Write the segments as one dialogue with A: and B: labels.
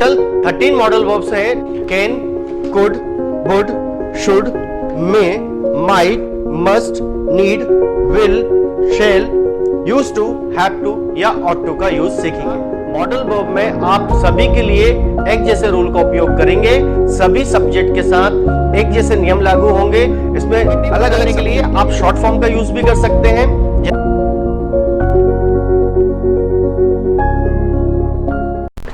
A: Total 13 modal verbs हैं। Can, could, would, should, may, might, must, need, will, shall, use to, have to या ought to का use सीखेंगे। Modal verb में आप सभी के लिए एक जैसे रूल का उपयोग करेंगे, सभी सब्जेक्ट के साथ एक जैसे नियम लागू होंगे। इसमें अलग अलग के लिए आप शॉर्ट फॉर्म का यूज भी कर सकते हैं।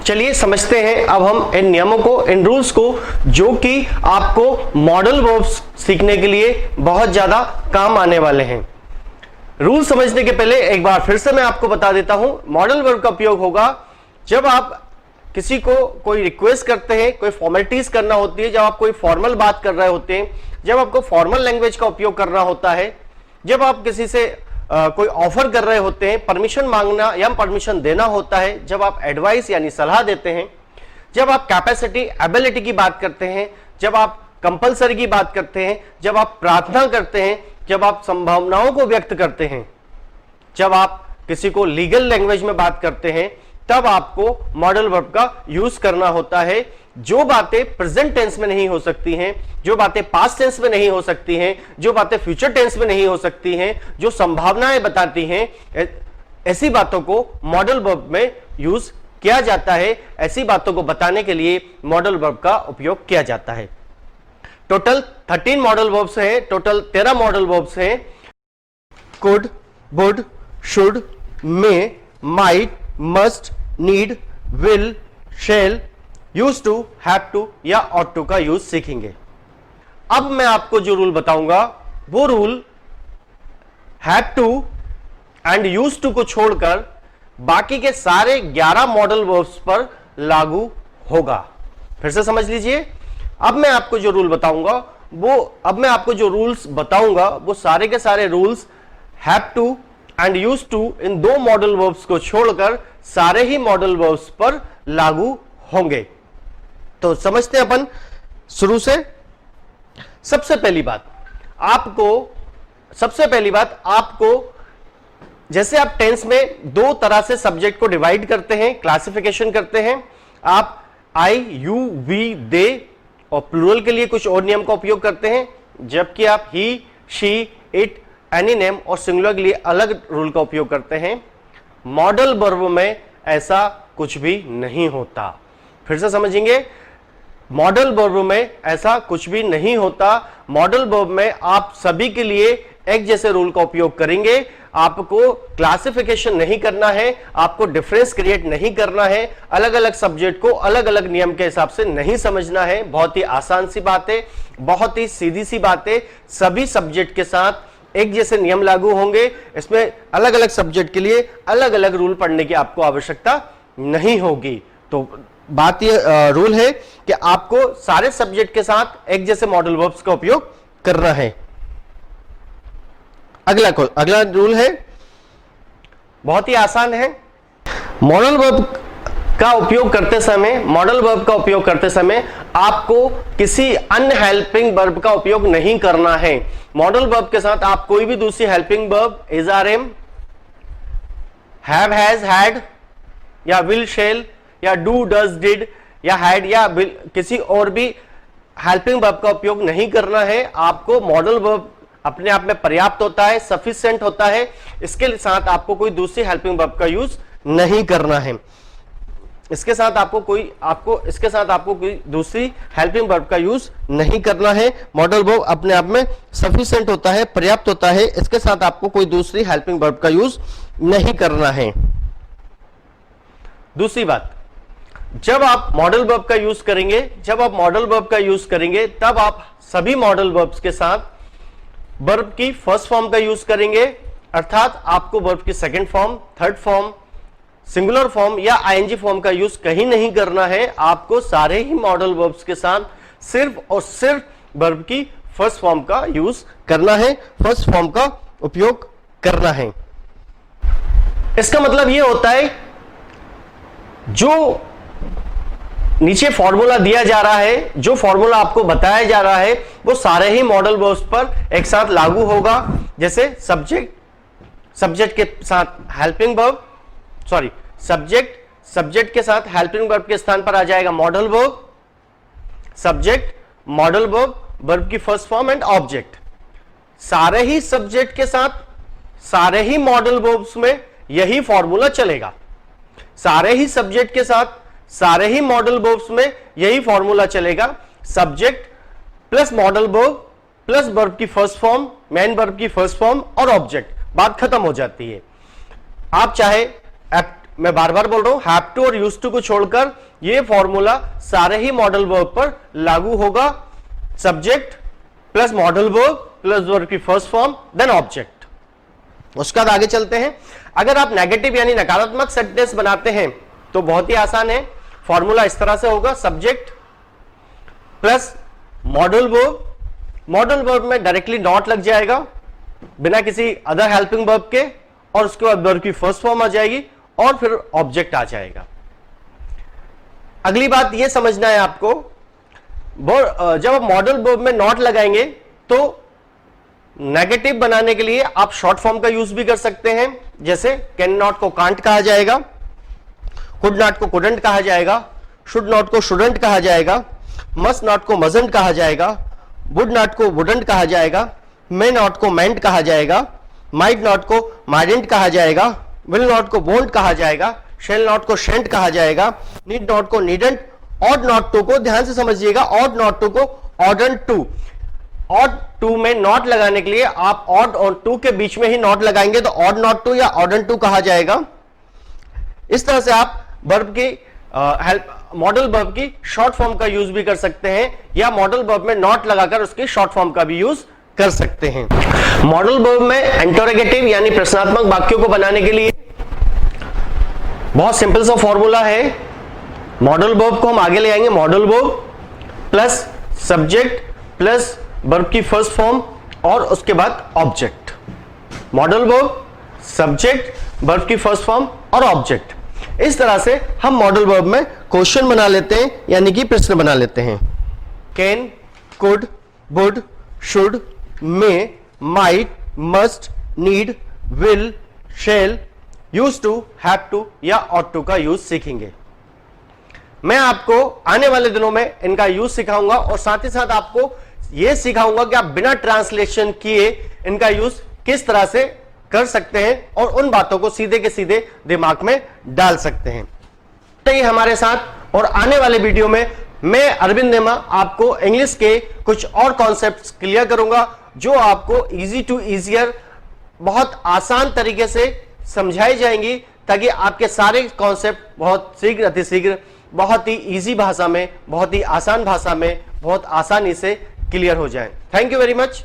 A: चलिए समझते हैं अब हम इन नियमों को, इन रूल्स को, जो कि आपको मॉडल वर्ब्स सीखने के लिए बहुत ज्यादा काम आने वाले हैं। रूल समझने के पहले एक बार फिर से मैं आपको बता देता हूं। मॉडल वर्ब का उपयोग होगा जब आप किसी को कोई रिक्वेस्ट करते हैं, कोई फॉर्मेलिटीज करना होती है, जब आप कोई फॉर्मल बात कर रहे होते हैं, जब आपको फॉर्मल लैंग्वेज का उपयोग करना होता है, जब आप किसी से कोई ऑफर कर रहे होते हैं, परमिशन मांगना या परमिशन देना होता है, जब आप एडवाइस यानी सलाह देते हैं, जब आप कैपेसिटी, एबिलिटी की बात करते हैं, जब आप कंपलसरी की बात करते हैं, जब आप प्रार्थना करते हैं, जब आप संभावनाओं को व्यक्त करते हैं, जब आप किसी को लीगल लैंग्वेज में बात करते हैं, तब आपको मॉडल वर्ब का यूज करना होता है। जो बातें प्रेजेंट टेंस में नहीं हो सकती हैं, जो बातें पास्ट टेंस में नहीं हो सकती हैं, जो बातें फ्यूचर टेंस में नहीं हो सकती हैं, जो संभावनाएं बताती हैं, ऐसी बातों को मॉडल वर्ब में यूज किया जाता है। ऐसी बातों को बताने के लिए मॉडल वर्ब का उपयोग किया जाता है। टोटल 13 मॉडल वर्ब्स हैं, टोटल 13 मॉडल वर्ब्स हैं। Could, would, should, may, might, must, need, will, shall, use to, have to या ऑट टू का यूज सीखेंगे। अब मैं आपको जो रूल बताऊंगा वो rule have to and use to को छोड़कर बाकी के सारे 11 मॉडल वर्ब्स पर लागू होगा। फिर से समझ लीजिए। अब मैं आपको जो रूल बताऊंगा वो सारे के सारे rules have to and use to इन 2 मॉडल वर्ब्स को छोड़कर सारे ही मॉडल वर्ब्स पर लागू होंगे। तो समझते हैं अपन शुरू से। सबसे पहली बात आपको जैसे आप टेंस में 2 तरह से सब्जेक्ट को डिवाइड करते हैं, क्लासिफिकेशन करते हैं। आप आई, यू, वी, दे और प्लूरल के लिए कुछ और नियम का उपयोग करते हैं, जबकि आप ही, शी, इट, एनी नेम और सिंगुलर के लिए अलग रूल का उपयोग करते हैं। मॉडल वर्ब में ऐसा कुछ भी नहीं होता। फिर से समझेंगे, मॉडल वर्ब में ऐसा कुछ भी नहीं होता। मॉडल वर्ब में आप सभी के लिए एक जैसे रूल का उपयोग करेंगे। आपको क्लासिफिकेशन नहीं करना है, आपको डिफरेंस क्रिएट नहीं करना है, अलग अलग सब्जेक्ट को अलग अलग नियम के हिसाब से नहीं समझना है। बहुत ही आसान सी बात है, बहुत ही सीधी सी बात है। सभी सब्जेक्ट के साथ एक जैसे नियम लागू होंगे। इसमें अलग अलग सब्जेक्ट के लिए अलग अलग रूल पढ़ने की आपको आवश्यकता नहीं होगी। तो बात ये रूल है कि आपको सारे सब्जेक्ट के साथ एक जैसे मॉडल वर्ब्स का उपयोग करना है। अगला रूल है, बहुत ही आसान है। मॉडल वर्ब का उपयोग करते समय आपको किसी अन्य हेल्पिंग वर्ब का उपयोग नहीं करना है। मॉडल वर्ब के साथ आप कोई भी दूसरी helping verb, is, are, am, have, has, had या विल, शैल या डू, डज, डिड या हैड या किसी और भी हेल्पिंग वर्ब का उपयोग नहीं करना है। आपको मॉडल वर्ब अपने आप में पर्याप्त होता है, सफिशिएंट होता है। इसके साथ आपको कोई दूसरी हेल्पिंग वर्ब का यूज नहीं करना है। इसके साथ आपको कोई दूसरी हेल्पिंग वर्ब का यूज नहीं करना है। मॉडल वर्ब अपने आप में सफिशिएंट होता है, पर्याप्त होता है। इसके साथ आपको कोई दूसरी हेल्पिंग वर्ब का यूज नहीं करना है। दूसरी बात, जब आप मॉडल वर्ब का यूज करेंगे तब आप सभी मॉडल वर्ब्स के साथ वर्ब की फर्स्ट फॉर्म का यूज करेंगे, अर्थात आपको वर्ब की second form, third form, singular form या आईएनजी फॉर्म का यूज कहीं नहीं करना है। आपको सारे ही मॉडल वर्ब्स के साथ सिर्फ और सिर्फ वर्ब की फर्स्ट फॉर्म का यूज करना है, फर्स्ट फॉर्म का उपयोग करना है। इसका मतलब यह होता है जो नीचे फॉर्मूला दिया जा रहा है, जो फॉर्मूला आपको बताया जा रहा है, वो सारे ही मॉडल वर्ब्स पर एक साथ लागू होगा। जैसे सब्जेक्ट के साथ हेल्पिंग वर्ब, सब्जेक्ट सब्जेक्ट के साथ हेल्पिंग वर्ब के स्थान पर आ जाएगा modal verb, subject, modal verb, verb की फर्स्ट फॉर्म एंड ऑब्जेक्ट। सारे ही सब्जेक्ट के साथ सारे ही मॉडल वर्ब्स में यही फॉर्मूला चलेगा। सारे ही सब्जेक्ट के साथ सारे ही मॉडल वर्ब्स में यही फॉर्मूला चलेगा। Subject plus modal verb plus verb की फर्स्ट फॉर्म, मेन वर्ब की फर्स्ट फॉर्म और ऑब्जेक्ट, बात खत्म हो जाती है। आप चाहे, मैं बार बार बोल रहा हूं, हैव टू और यूज्ड टू को छोड़कर यह फॉर्मूला सारे ही मॉडल वर्ब पर लागू होगा। Subject plus modal verb plus verb की फर्स्ट फॉर्म देन ऑब्जेक्ट। उसके बाद आगे चलते हैं। अगर आप नेगेटिव यानी नकारात्मक सेंटेंस बनाते हैं तो बहुत ही आसान है। फॉर्मूला इस तरह से होगा, subject plus modal verb, model verb में डायरेक्टली नॉट लग जाएगा बिना किसी अदर हेल्पिंग वर्ब के, और उसके बाद वर्ब की फर्स्ट फॉर्म आ जाएगी और फिर ऑब्जेक्ट आ जाएगा। अगली बात यह समझना है आपको, जब आप मॉडल वर्ब में नॉट लगाएंगे तो नेगेटिव बनाने के लिए आप शॉर्ट फॉर्म का यूज भी कर सकते हैं। जैसे कैन नॉट को कांट कहा जाएगा, कुड नॉट को कुडंट कहा जाएगा, शुड नॉट को शुडंट कहा जाएगा, मस्ट नॉट को मजंट कहा जाएगा, वुड नॉट को वुडंट कहा जाएगा, मे नॉट को मेंट कहा जाएगा, माइट नॉट को माइडेंट कहा जाएगा, विल नॉट को वोंट कहा जाएगा, शेल नॉट को शेंट कहा जाएगा, नीड नॉट को नीडेंट, ऑड नॉट टू को ध्यान से समझिएगा, ऑड नॉट टू को ऑडंट टू। ऑड टू में नॉट लगाने के लिए आप ऑड और टू के बीच में ही नॉट लगाएंगे तो ऑड नॉट टू या ऑडंट टू कहा जाएगा। इस तरह से आप वर्ब की मॉडल वर्ब की शॉर्ट फॉर्म का यूज भी कर सकते हैं, या मॉडल वर्ब में नॉट लगाकर उसकी शॉर्ट फॉर्म का भी यूज कर सकते हैं। मॉडल वर्ब में इंटरोगेटिव यानी प्रश्नात्मक वाक्यों को बनाने के लिए बहुत सिंपल सा फॉर्मूला है। मॉडल वर्ब को हम आगे ले आएंगे, modal verb plus subject plus verb की फर्स्ट फॉर्म और उसके बाद object. Modal verb, subject, verb की फर्स्ट फॉर्म और ऑब्जेक्ट। इस तरह से हम मॉडल वर्ब में क्वेश्चन बना लेते हैं, यानी कि प्रश्न बना लेते हैं। Can, could, would, should, may, might, must, need, will, shall, use to, have to या ऑट टू का यूज सीखेंगे। मैं आपको आने वाले दिनों में इनका यूज सिखाऊंगा और साथ ही साथ आपको यह सिखाऊंगा कि आप बिना ट्रांसलेशन किए इनका यूज किस तरह से कर सकते हैं और उन बातों को सीधे के सीधे दिमाग में डाल सकते हैं। तो ये हमारे साथ, और आने वाले वीडियो में मैं अरविंद नेमा आपको इंग्लिश के कुछ और कॉन्सेप्ट्स क्लियर करूंगा जो आपको इजी टू इजियर, बहुत आसान तरीके से समझाई जाएंगी, ताकि आपके सारे कॉन्सेप्ट बहुत शीघ्र अतिशीघ्र, बहुत ही इजी भाषा में, बहुत ही आसान भाषा में, बहुत आसानी से क्लियर हो जाए। Thank you very much.